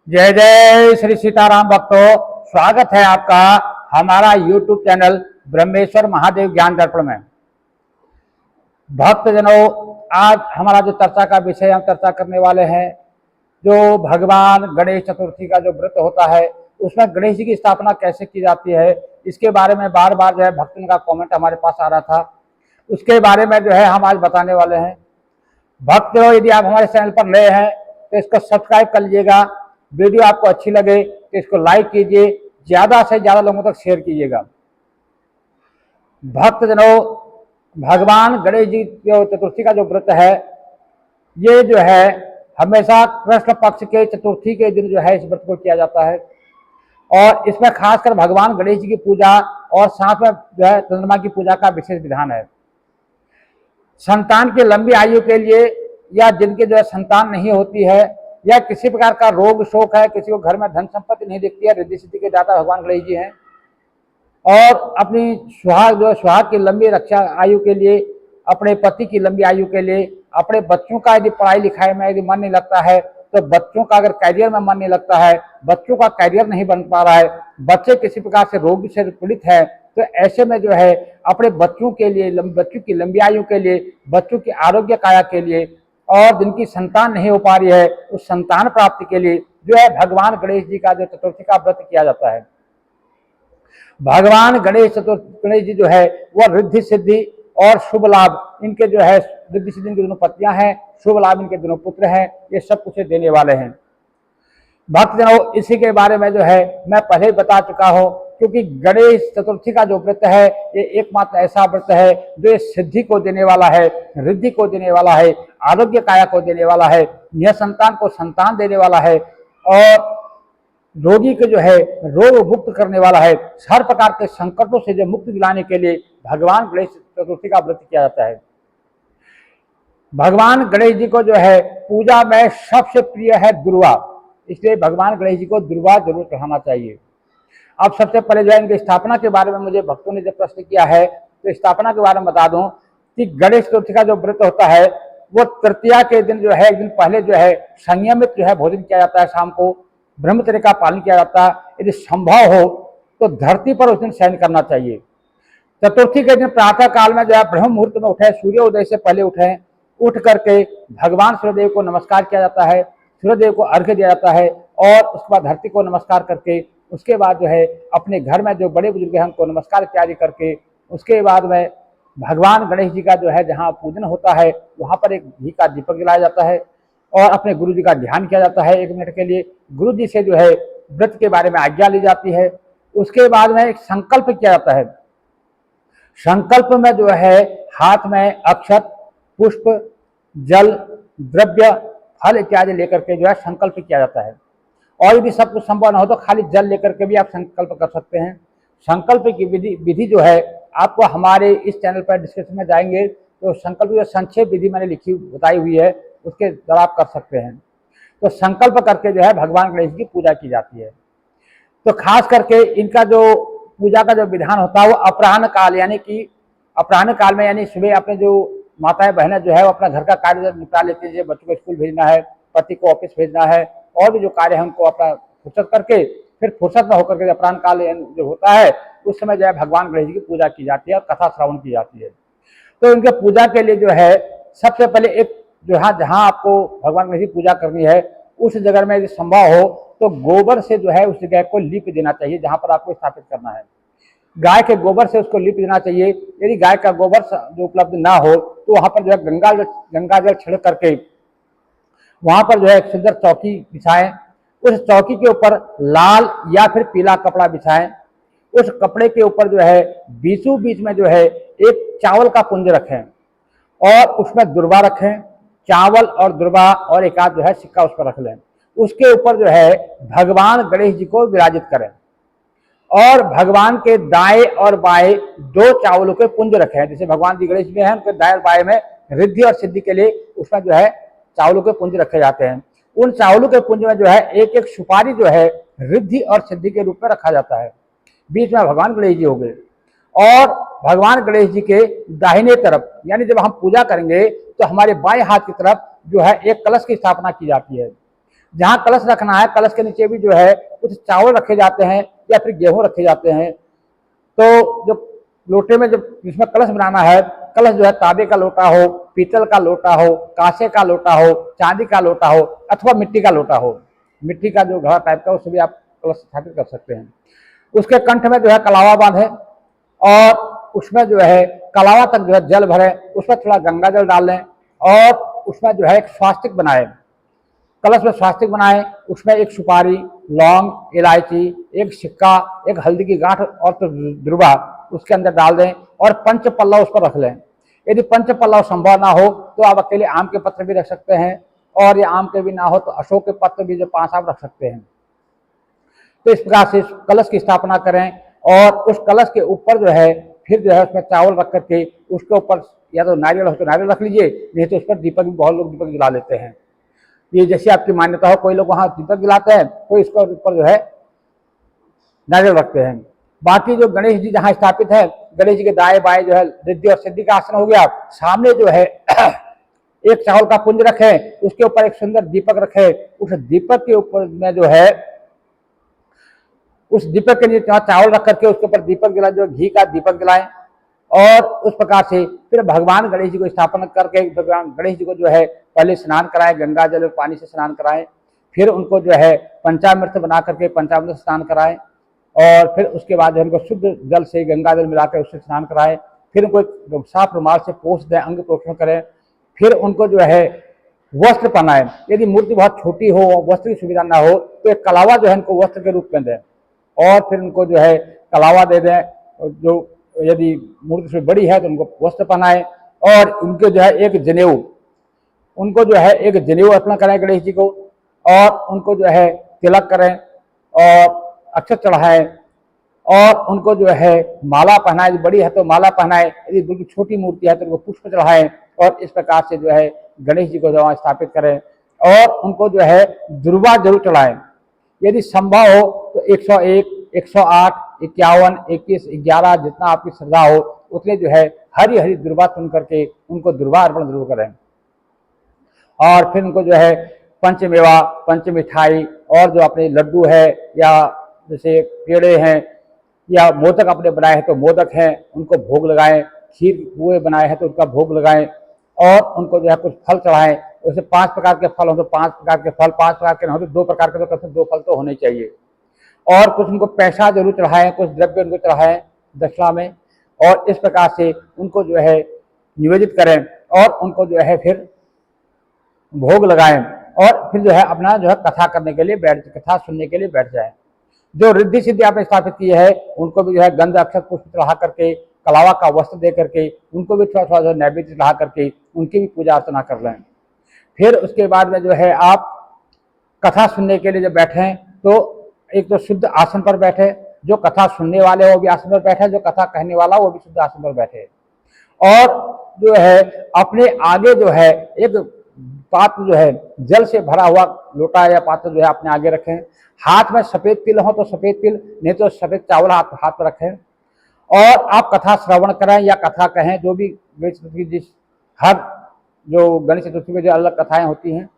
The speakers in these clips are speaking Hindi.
जय जय श्री सीताराम भक्तों, स्वागत है आपका हमारा YouTube चैनल ब्रह्मेश्वर महादेव ज्ञान दर्पण में। भक्तजनों, आज हमारा जो चर्चा का विषय हम चर्चा करने वाले हैं, जो भगवान गणेश चतुर्थी का जो व्रत होता है उसमें गणेश जी की स्थापना कैसे की जाती है, इसके बारे में बार बार जो है भक्तों का कमेंट हमारे पास आ रहा था। उसके बारे में जो है हम आज बताने वाले हैं। भक्तों, यदि आप हमारे चैनल पर नए हैं तो इसको सब्सक्राइब कर लीजिएगा। वीडियो आपको अच्छी लगे तो इसको लाइक कीजिए, ज्यादा से ज्यादा लोगों तक शेयर कीजिएगा। भक्तजनों, भगवान गणेश जी जो चतुर्थी का जो व्रत है, ये जो है हमेशा कृष्ण पक्ष के चतुर्थी के दिन जो है इस व्रत को किया जाता है। और इसमें खासकर भगवान गणेश जी की पूजा और साथ में जो है चंद्रमा की पूजा का विशेष विधान है। संतान की लंबी आयु के लिए, या जिनके जो है संतान नहीं होती है, या किसी प्रकार का रोग शोक है, किसी को घर में धन संपत्ति नहीं दिखती है, रिद्धि सिद्धि के दाता भगवान गणेश जी हैं। और अपनी सुहाग की लंबी रक्षा आयु के लिए, अपने पति की लंबी आयु के लिए, अपने बच्चों का यदि पढ़ाई लिखाई में यदि मन नहीं लगता है, तो बच्चों का अगर कैरियर में मन नहीं लगता है, बच्चों का कैरियर नहीं बन पा रहा है, बच्चे किसी प्रकार से रोग से पीड़ित है, तो ऐसे में जो है अपने बच्चों के लिए, बच्चों की लंबी आयु के लिए, बच्चों की आरोग्य काया के लिए, और जिनकी संतान नहीं हो पा रही है उस संतान प्राप्ति के लिए जो है भगवान गणेश जी का जो चतुर्थी का व्रत किया जाता है। भगवान गणेश जी जो है वह रिद्धि सिद्धि और शुभ लाभ, इनके जो है रिद्धि सिद्धि इनकी दोनों पत्नियां हैं, शुभ लाभ इनके दोनों पुत्र हैं, ये सब कुछ देने वाले हैं। भक्तजनों, इसी के बारे में जो है मैं पहले ही बता चुका हूं, क्योंकि गणेश चतुर्थी का जो व्रत है ये एकमात्र ऐसा व्रत है जो सिद्धि को देने वाला है, रिद्धि को देने वाला है, आरोग्य काया को देने वाला है, निसंतान को संतान देने वाला है, और रोगी को जो है रोग मुक्त करने वाला है। हर प्रकार के संकटों से जो मुक्ति दिलाने के लिए भगवान गणेश चतुर्थी का व्रत किया जाता है। भगवान गणेश जी को जो है पूजा में सबसे प्रिय है दुर्वा, इसलिए भगवान गणेश जी को दुर्वा जरूर चढ़ाना चाहिए। अब सबसे पहले जो है इनकी स्थापना के बारे में मुझे भक्तों ने जब प्रश्न किया है, तो स्थापना के बारे में बता दूं कि गणेश चतुर्थी का जो व्रत होता है वो तृतीया के दिन जो है एक दिन पहले जो है संयमित जो है भोजन किया जाता है। शाम को ब्रह्मचर्य का पालन किया जाता है। यदि संभव हो तो धरती पर उस दिन शयन करना चाहिए। चतुर्थी के दिन प्रातः काल में जो है ब्रह्म मुहूर्त में उठे, सूर्योदय से पहले उठे, उठ करके भगवान सूर्यदेव को नमस्कार किया जाता है, सूर्यदेव को अर्घ्य दिया जाता है, और उसके बाद धरती को नमस्कार करके उसके बाद जो है अपने घर में जो बड़े बुजुर्ग हैं उनको नमस्कार इत्यादि करके उसके बाद में भगवान गणेश जी का जो है जहाँ पूजन होता है वहाँ पर एक घी का दीपक जलाया जाता है, और अपने गुरु जी का ध्यान किया जाता है 1 मिनट के लिए। गुरु जी से जो है व्रत के बारे में आज्ञा ली जाती है। उसके बाद में एक संकल्प किया जाता है। संकल्प में जो है हाथ में अक्षत, पुष्प, जल, द्रव्य, फल इत्यादि लेकर के जो है संकल्प किया जाता है। और यदि सब कुछ संभव न हो तो खाली जल लेकर के भी आप संकल्प कर सकते हैं। संकल्प की विधि जो है आपको हमारे इस चैनल पर डिस्क्रिप्शन में जाएंगे तो संकल्प की संक्षेप विधि मैंने लिखी बताई हुई है, उसके द्वारा आप कर सकते हैं। तो संकल्प करके जो है भगवान गणेश की पूजा की जाती है। तो खास करके इनका जो पूजा का जो विधान होता है वो अपराह्न काल, यानी कि अपराह्न काल में, यानी सुबह अपने जो माताएं बहनें जो है वो अपना घर का कार्य निपटा लेती है, जैसे बच्चों को स्कूल भेजना है, पति को ऑफिस भेजना है, और भी जो कार्य है उनको अपना फुर्सत करके फिर फुर्सत में होकर के अपराह्न काल जो होता है उस समय जो है भगवान गणेश जी की पूजा की जाती है और कथा श्रवण की जाती है। तो इनके पूजा के लिए जो है सबसे पहले एक जहाँ आपको भगवान गणेश की पूजा करनी है उस जगह में यदि संभव हो तो गोबर से जो है उस जगह को लीप देना चाहिए जहाँ पर आपको स्थापित करना है। गाय के गोबर से उसको लीप देना चाहिए। यदि गाय का गोबर जो उपलब्ध ना हो तो वहाँ पर जो है गंगा जल छिड़क करके वहाँ पर जो है एक सुंदर चौकी बिछाएं। उस चौकी के ऊपर लाल या फिर पीला कपड़ा बिछाएं। उस कपड़े के ऊपर जो है बीचों बीच में जो है एक चावल का पुंज रखें और उसमें दुर्वा रखें। चावल और दुर्वा और एक आध जो है सिक्का उस पर रख लें। उसके ऊपर जो है भगवान गणेश जी को विराजित करें, और भगवान के दाएं और बाएं 2 चावलों के पुंज रखें। जैसे भगवान जी गणेश में हैं, उनके दाएं और बाएं में रिद्धि और सिद्धि के लिए उसमें जो है चावलों के पुंज रखे जाते हैं। उन चावलों के पुंज में जो है एक एक सुपारी जो है रिद्धि और सिद्धि के रूप में रखा जाता है। बीच में भगवान गणेश जी हो गए, और भगवान गणेश जी के दाहिने तरफ, यानी जब हम पूजा करेंगे तो हमारे बाएं हाथ की तरफ जो है एक कलश की स्थापना की जाती है। जहां कलश रखना है कलश के नीचे भी जो है कुछ चावल रखे जाते हैं या फिर गेहूं रखे जाते हैं। तो जो लोटे में जब जिसमें कलश बनाना है, कलश जो है तांबे का लोटा हो, पीतल का लोटा हो, कांसे का लोटा हो, चांदी का लोटा हो अथवा मिट्टी का लोटा हो, मिट्टी का जो घड़ा टाइप का उससे भी आप कलश स्थापित कर सकते हैं। उसके कंठ में जो है कलावा बांधे और उसमें जो है कलावा तक जो है जल भरे, उसमें थोड़ा गंगा जल डाल लें और उसमें जो है एक स्वास्तिक बनाए, कलश में स्वास्तिक बनाए, उसमें एक सुपारी, लौंग, इलायची, एक सिक्का, एक हल्दी की गांठ और तो दुर्वा उसके अंदर डाल दें और पंच पल्लव उस पर रख लें। यदि पंच पल्लव संभव ना हो तो आप अकेले आम के पत्ते भी रख सकते हैं और ये आम के भी ना हो तो अशोक के पत्ते भी जो 5 आप रख सकते हैं। तो इस प्रकार से कलश की स्थापना करें और उस कलश के ऊपर जो है फिर जो है उसमें चावल रख करके उसके ऊपर या तो नारियल हो तो नारियल रख लीजिए, नहीं तो उस पर दीपक भी बहुत लोग दीपक जला लेते हैं। ये जैसी आपकी मान्यता हो, कोई लोग वहां दीपक जलाते हैं, कोई इसके ऊपर जो है नारियल रखते हैं। बाकी जो गणेश जी जहाँ स्थापित है, गणेश जी के दाएं बाएं जो है रिद्धि और सिद्धि का आसन हो गया। सामने जो है एक चावल का पुंज रखे, उसके ऊपर एक सुंदर दीपक रखे, उस दीपक के ऊपर में जो है उस दीपक के नीचे चावल रख करके उसके ऊपर दीपक जलाए, जो घी का दीपक जलाएं और उस प्रकार से फिर भगवान गणेश जी को स्थापना करके भगवान गणेश जी को जो है पहले स्नान कराएं, गंगा जल और पानी से स्नान कराएं, फिर उनको जो है पंचामृत बना करके पंचामृत स्नान कराएं और फिर उसके बाद उनको शुद्ध जल से गंगा जल मिलाकर उससे स्नान कराएं, फिर उनको साफ रुमाल से पोंछ दें, अंग प्रोक्षण करें, फिर उनको जो है वस्त्र पहनाएं। यदि मूर्ति बहुत छोटी हो, वस्त्र की सुविधा ना हो तो एक कलावा जो है उनको वस्त्र के रूप में दें और फिर उनको जो है कलावा दे दें। जो यदि मूर्ति से बड़ी है तो उनको वस्त्र पहनाएं और उनको जो है एक जनेऊ, उनको जो है एक जनेऊ अर्पण करें गणेश जी को और उनको जो है तिलक करें और अक्षत चढ़ाएं और उनको जो है माला पहनाएं, बड़ी है तो माला पहनाएं, यदि बिल्कुल छोटी मूर्ति है तो उनको पुष्प चढ़ाएं और इस प्रकार से जो है गणेश जी को जो स्थापित करें और उनको जो है दुर्वा जरूर चढ़ाएं। यदि संभव हो तो 101, 108, 51, 21, 11 जितना आपकी श्रद्धा हो उतने जो है हरी हरी दुर्वा चुन करके उनको दुर्वा अर्पण जरूर करें और फिर उनको जो है पंचमेवा, पंच मिठाई और जो अपने लड्डू है या जैसे पेड़े हैं या मोदक अपने बनाए हैं तो मोदक हैं उनको भोग लगाएं, खीर पुए बनाए हैं तो उनका भोग लगाएं और उनको जो है कुछ फल चढ़ाएं। वैसे 5 प्रकार के फल हो तो 5 प्रकार के फल, 5 प्रकार के ना हो तो 2 प्रकार के, तो कम से 2 फल तो होने चाहिए और कुछ उनको पैसा जरूर चढ़ाएं, कुछ द्रव्य उनको चढ़ाएं दक्षिणा में और इस प्रकार से उनको जो है निवेदित करें और उनको जो है फिर भोग लगाएं और फिर जो है अपना जो है कथा करने के लिए कथा सुनने के लिए बैठ जाए। जो रिद्धि सिद्धि आपने स्थापित की है उनको भी जो है गंध अक्षत पुष्प चढ़ा करके, कलावा का वस्त्र दे करके उनको भी थोड़ा थोड़ा जो नैवेद्य चढ़ा करके उनकी भी पूजा अर्चना कर लें। फिर उसके बाद में जो है आप कथा सुनने के लिए जब बैठें तो एक तो शुद्ध आसन पर बैठे, जो कथा सुनने वाले वो भी आसन पर बैठे, जो कथा कहने वाला वो भी शुद्ध आसन पर बैठे और जो है अपने आगे जो है एक पात्र जो है जल से भरा हुआ लोटा या पात्र जो है अपने आगे रखें। हाथ में सफेद तिल हो तो सफेद तिल, नहीं तो सफेद चावल हाथ पर रखें और आप कथा श्रवण करें या कथा कहें, जो भी गणेश चतुर्थी जिस हर जो गणेश चतुर्थी में जो अलग कथाएं होती हैं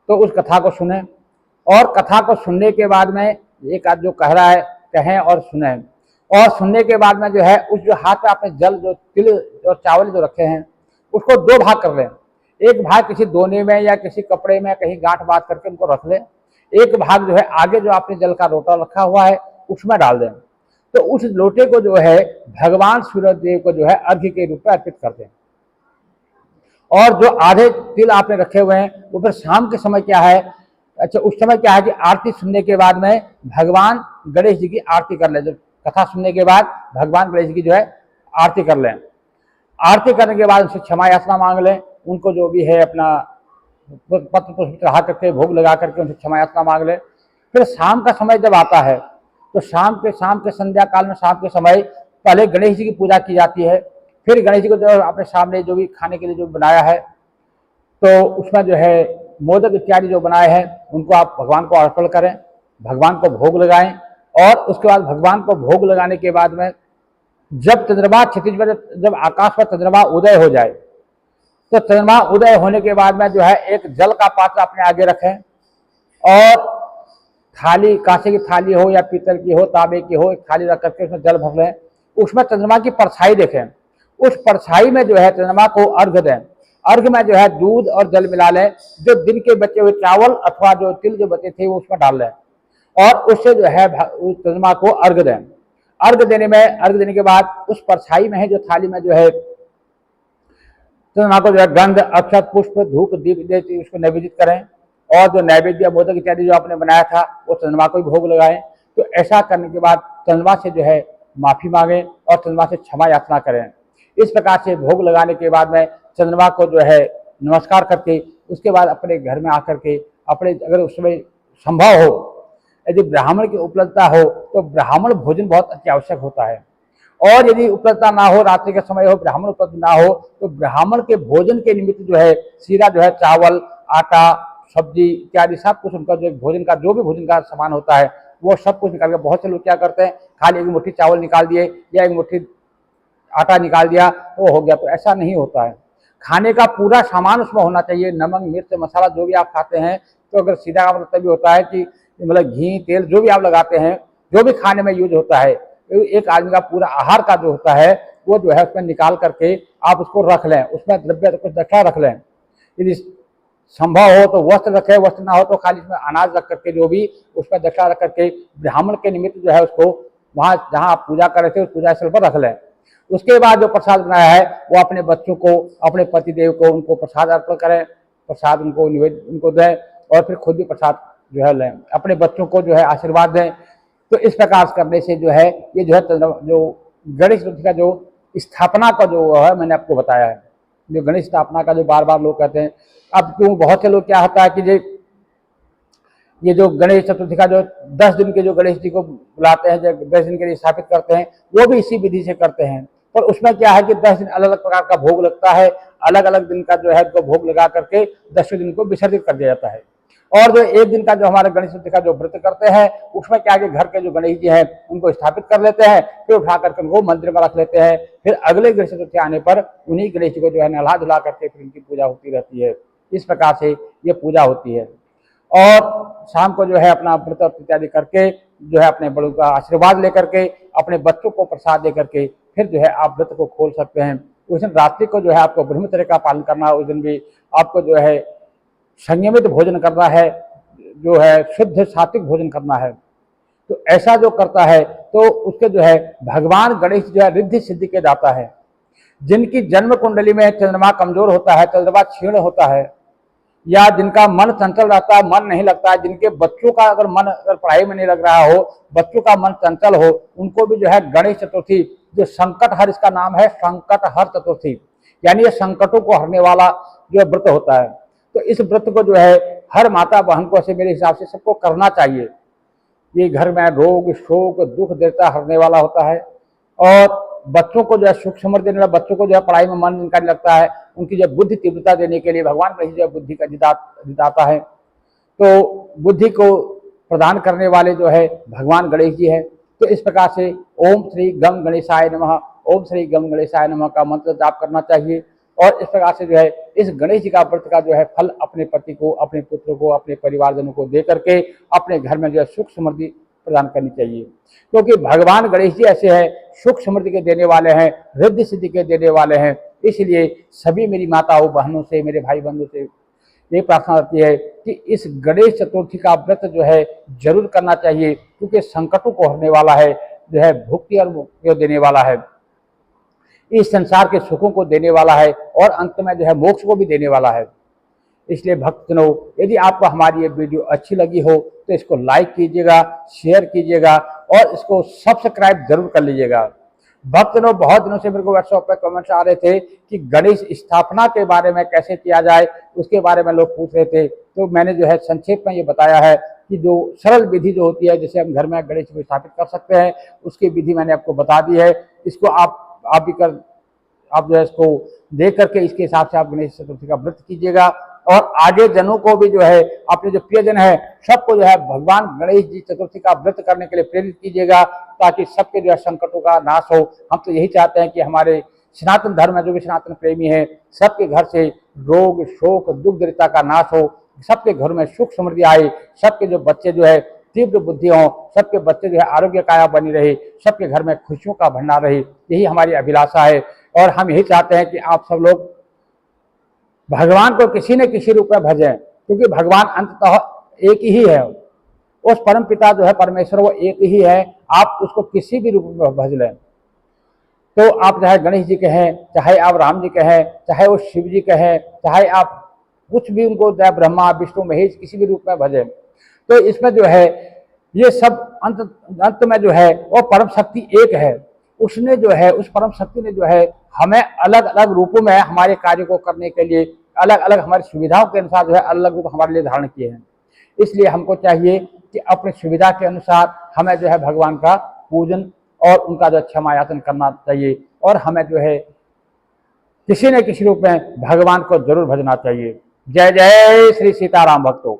तो उस कथा को सुने और कथा को सुनने के बाद में एक आध जो कह रहा है कहें और सुने और सुनने के बाद में जो है उस जो हाथ में आपने जल जो तिल और चावल जो रखे हैं उसको 2 भाग कर लें। एक भाग किसी दोने में या किसी कपड़े में कहीं गांठ बांध करके उनको रख लें, एक भाग जो है आगे जो आपने जल का लोटा रखा हुआ है उसमें डाल दें। तो उस लोटे को जो है भगवान सूर्य देव को जो है अर्घ्य के रूप में अर्पित कर दें और जो आधे तिल आपने रखे हुए हैं वो फिर शाम के समय क्या है, अच्छा उस समय क्या है कि आरती सुनने के बाद में भगवान गणेश जी की आरती कर लें। जब कथा सुनने के बाद भगवान गणेश जी की जो है आरती कर लें। आरती करने के बाद उनसे क्षमा याचना मांग लें, उनको जो भी है अपना पत्र पुष्प चढ़ा करके भोग लगा करके उनसे क्षमा याचना मांग लें। फिर शाम का समय जब आता है तो शाम के संध्या काल में शाम के समय पहले गणेश जी की पूजा की जाती है। फिर गणेश जी को जो अपने सामने जो भी खाने के लिए जो बनाया है तो उसमें जो है मोदक इत्यादि जो बनाए हैं उनको आप भगवान को अर्पण करें, भगवान को भोग लगाएं और उसके बाद भगवान को भोग लगाने के बाद में जब चंद्रमा क्षितिज में जब आकाश पर चंद्रमा उदय हो जाए तो चंद्रमा उदय होने के बाद में जो है एक जल का पात्र अपने आगे रखें और थाली, कांसे की थाली हो या पीतल की हो, तांबे की हो, एक थाली रख करके उसमें जल भर लें, उसमें चंद्रमा की परछाई देखें, उस परछाई में जो है चंद्रमा को अर्घ दें। अर्घ में जो है दूध और जल मिला लें, जो दिन के बचे हुए चावल अथवा जो तिल जो बचे थे वो उसमें डाल लें और उससे जो है चंद्रमा को अर्घ दें। अर्घ देने के बाद उस परछाई में है जो थाली में जो है चंद्रमा को जो है गंध, अक्षत, पुष्प, धूप, दीप दे उसको नैवेदित करें और जो नैवेद्य मोदक इत्यादि जो आपने बनाया था वो चंद्रमा को भी भोग लगाएं। तो ऐसा करने के बाद चंद्रमा से जो है माफी मांगें और चंद्रमा से क्षमा याचना करें। इस प्रकार से भोग लगाने के बाद में चंद्रमा को जो है नमस्कार करके उसके बाद अपने घर में आकर के अपने, अगर उस समय संभव हो, यदि ब्राह्मण की उपलब्धता हो तो ब्राह्मण भोजन बहुत अति आवश्यक होता है, और यदि उपलब्धता ना हो, रात्रि का समय हो, ब्राह्मण उपलब्ध ना हो, तो ब्राह्मण के भोजन के निमित्त जो है सीधा जो है चावल, आटा, सब्जी इत्यादि सब कुछ उनका जो भोजन का जो भी भोजन का सामान होता है वो सब कुछ निकाल के, बहुत से लोग क्या करते हैं खाली एक मुट्ठी चावल निकाल दिए या एक मुट्ठी आटा निकाल दिया तो हो गया, तो ऐसा नहीं होता है। खाने का पूरा सामान उसमें होना चाहिए, नमक, मिर्च, मसाला जो भी आप खाते हैं। तो अगर सीधा का मतलब भी होता है कि मतलब घी, तेल जो भी आप लगाते हैं, जो भी खाने में यूज होता है, एक आदमी का पूरा आहार का जो होता है वो जो है उसमें निकाल करके आप उसको रख लें, उसमें द्रव्य कुछ दक्षा रख लें। यदि संभव हो तो वस्त्र रखें, वस्त्र ना हो तो खाली इसमें अनाज रख करके जो भी उसमें दक्षा रख करके ब्राह्मण के निमित्त जो है उसको वहाँ जहाँ आप पूजा कर रहे थे उस पूजा स्थल पर रख लें। उसके बाद जो प्रसाद बनाया है वो अपने बच्चों को, अपने पतिदेव को, उनको प्रसाद अर्पण करें, प्रसाद उनको निवेदन उनको दें और फिर खुद भी प्रसाद जो है लें, अपने बच्चों को जो है आशीर्वाद दें। तो इस प्रकार करने से जो है ये जो है जो गणेश चतुर्थी का जो स्थापना का जो है मैंने आपको बताया है, जो गणेश स्थापना का जो बार बार लोग कहते हैं। अब क्यों बहुत से लोग क्या होता है कि ये जो गणेश चतुर्थी का जो 10 दिन के जो गणेश जी को बुलाते हैं, जो 10 दिन के लिए स्थापित करते हैं, वो भी इसी विधि से करते हैं। पर उसमें क्या है कि 10 दिन अलग अलग प्रकार का भोग लगता है, अलग अलग दिन का जो है उनको भोग लगा करके 10वें दिन को विसर्जित कर दिया जाता है। और जो एक दिन का जो हमारे गणेश चतुर्थी का जो व्रत करते हैं उसमें क्या है कि घर के जो गणेश जी हैं उनको स्थापित कर लेते हैं, फिर उठा करके उनको मंदिर में रख लेते हैं, फिर अगले गणेश चतुर्थी आने पर उन्हीं गणेश जी को जो है नहला धुला करके फिर उनकी पूजा होती रहती है। इस प्रकार से ये पूजा होती है। और शाम को जो है अपना व्रत इत्यादि करके जो है अपने बड़ों का आशीर्वाद लेकर के, अपने बच्चों को प्रसाद दे करके फिर जो है आप व्रत को खोल सकते हैं। उस दिन रात्रि को जो है आपको ब्रह्मचर्य का पालन करना है, उस दिन भी आपको जो है संयमित भोजन करना है, जो है शुद्ध सात्विक भोजन करना है। तो ऐसा जो करता है तो उसके जो है भगवान गणेश जो है रिद्धि सिद्धि के दाता है। जिनकी जन्म कुंडली में चंद्रमा कमजोर होता है, चंद्रमा क्षीण होता है, या जिनका मन चंचल रहता है, मन नहीं लगता है, जिनके बच्चों का अगर मन अगर पढ़ाई में नहीं लग रहा हो, बच्चों का मन चंचल हो, उनको भी जो है गणेश चतुर्थी जो संकट हर, इसका नाम है संकट हर चतुर्थी, यानी ये संकटों को हरने वाला जो व्रत होता है। तो इस व्रत को जो है हर माता बहन को से मेरे हिसाब से सबको करना चाहिए। ये घर में रोग, शोक, दुख देता हरने वाला होता है और बच्चों को जो है सुख समृद्धि देने वाला, बच्चों को जो है पढ़ाई में मन इनका लगता है, उनकी जो बुद्धि तीव्रता देने के लिए भगवान गणेश जो है बुद्धि का जिताता है। तो बुद्धि को प्रदान करने वाले जो है भगवान गणेश जी है। तो इस प्रकार से ओम श्री गम गणेशाय नमः, ओम श्री गम गणेशाय नमः का मंत्र जाप करना चाहिए। और इस प्रकार से जो है इस गणेश जी का व्रत का जो है फल अपने पति को, अपने पुत्र को, अपने परिवारजनों को दे करके अपने घर में जो है सुख समृद्धि प्रदान करनी चाहिए। क्योंकि भगवान गणेश जी ऐसे हैं, सुख समृद्धि के देने वाले हैं, रिद्धि सिद्धि के देने वाले हैं। इसलिए सभी मेरी माताओं बहनों से, मेरे भाई बंधुओं से ये प्रार्थना रहती है कि इस गणेश चतुर्थी का व्रत जो है जरूर करना चाहिए, क्योंकि संकटों को हरने वाला है, जो है भुक्ति और मुक्ति देने वाला है, इस संसार के सुखों को देने वाला है और अंत में जो है मोक्ष को भी देने वाला है। इसलिए भक्तजनों, यदि आपको हमारी ये वीडियो अच्छी लगी हो तो इसको लाइक कीजिएगा, शेयर कीजिएगा और इसको सब्सक्राइब जरूर कर लीजिएगा। भक्तजनों, बहुत दिनों से मेरे को व्हाट्सएप पे कमेंट्स आ रहे थे कि गणेश स्थापना के बारे में कैसे किया जाए, उसके बारे में लोग पूछ रहे थे। तो मैंने जो है संक्षेप में ये बताया है कि जो सरल विधि जो होती है, जैसे हम घर में गणेश को स्थापित कर सकते हैं, उसकी विधि मैंने आपको बता दी है। इसको आप जो है इसको देख करके इसके हिसाब से आप गणेश चतुर्थी का व्रत कीजिएगा और आगे जनों को भी जो है अपने जो प्रियजन है सबको जो है भगवान गणेश जी चतुर्थी का व्रत करने के लिए प्रेरित कीजिएगा, ताकि सबके जो है संकटों का नाश हो। हम तो यही चाहते हैं कि हमारे सनातन धर्म में जो भी सनातन प्रेमी है सबके घर से रोग, शोक, दुख दरिद्रता का नाश हो। सबके घर में सुख समृद्धि आए, सबके जो बच्चे जो है तीव्र बुद्धि हों, सबके बच्चे जो है आरोग्य काया बनी रहे, सबके घर में खुशियों का भंडार रहे, यही हमारी अभिलाषा है। और हम यही चाहते हैं कि आप सब लोग भगवान को किसी न किसी रूप में भजें, क्योंकि भगवान अंततः एक ही है। उस परम पिता जो है परमेश्वर वो एक ही है, आप उसको किसी भी रूप में भज लें। तो आप चाहे गणेश जी कहें, चाहे आप राम जी कहें, चाहे वो शिव जी कहें, चाहे आप कुछ भी उनको चाहे ब्रह्मा विष्णु महेश किसी भी रूप में भजें, तो इसमें जो है ये सब अंत में जो है वो परम शक्ति एक है। उसने जो है उस परम शक्ति ने जो है हमें अलग अलग रूपों में हमारे कार्य को करने के लिए अलग अलग हमारी सुविधाओं के अनुसार जो है अलग रूप हमारे लिए धारण किए हैं। इसलिए हमको चाहिए कि अपनी सुविधा के अनुसार हमें जो है भगवान का पूजन और उनका जो क्षमायाचन करना चाहिए, और हमें जो है किसी न किसी रूप में भगवान को जरूर भजना चाहिए। जय जय श्री सीताराम भक्तों।